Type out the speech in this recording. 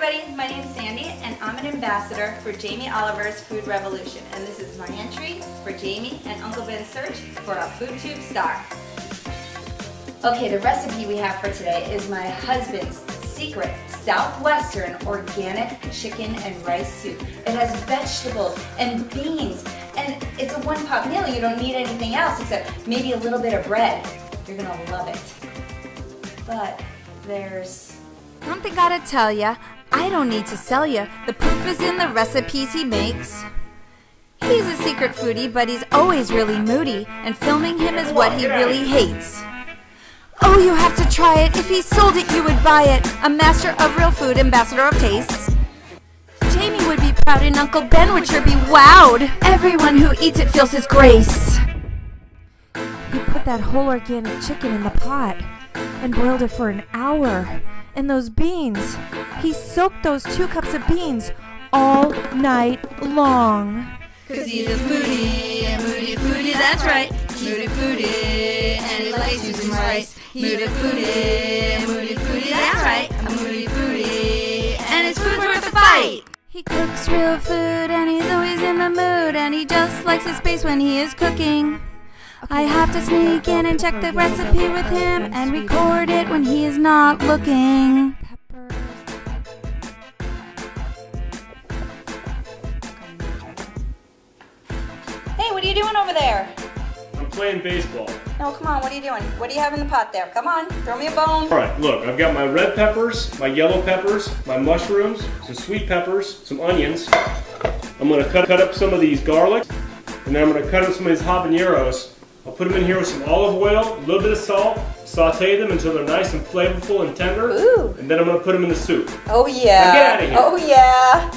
everybody, my name is Sandy and I'm an ambassador for Jamie Oliver's Food Revolution, and this is my entry for Jamie and Uncle Ben's search for a FoodTube star. Okay, the recipe we have for today is my husband's secret Southwestern organic chicken and rice soup. It has vegetables and beans, and it's a one-pot meal. You don't need anything else except maybe a little bit of bread. You're gonna love it. But there's something gotta tell ya, I don't need to sell ya. The proof is in the recipes he makes. He's a secret foodie, but he's always really moody, and filming him is what he really hates. Oh, you have to try it. If he sold it, you would buy it. A master of real food, ambassador of tastes. Jamie would be proud and Uncle Ben would sure be wowed. Everyone who eats it feels his grace. He put that whole organic chicken in the pot and boiled it for an hour. And those beans, he soaked those 2 cups of beans all night long. 'Cause he's a foodie, a moody foodie, that's right. Moody foodie, and he likes using rice. Moody foodie, a moody foodie, that's right. A moody foodie, and his food's worth a fight. He cooks real food and he's always in the mood, and he just likes his space when he is cooking. I have to sneak in and check the recipe with him and record it when he is not looking. Hey, what are you doing over there? I'm playing baseball. No, come on, what are you doing? What do you have in the pot there? Come on, throw me a bone. Alright, look, I've got my red peppers, my yellow peppers, my mushrooms, some sweet peppers, some onions. I'm going to cut up some of these garlic, and then I'm going to cut up some of these habaneros. I'll put them in here with some olive oil, a little bit of salt, saute them until they're nice and flavorful and tender. Ooh. And then I'm going to put them in the soup. Oh yeah. Now get out of here. Oh yeah.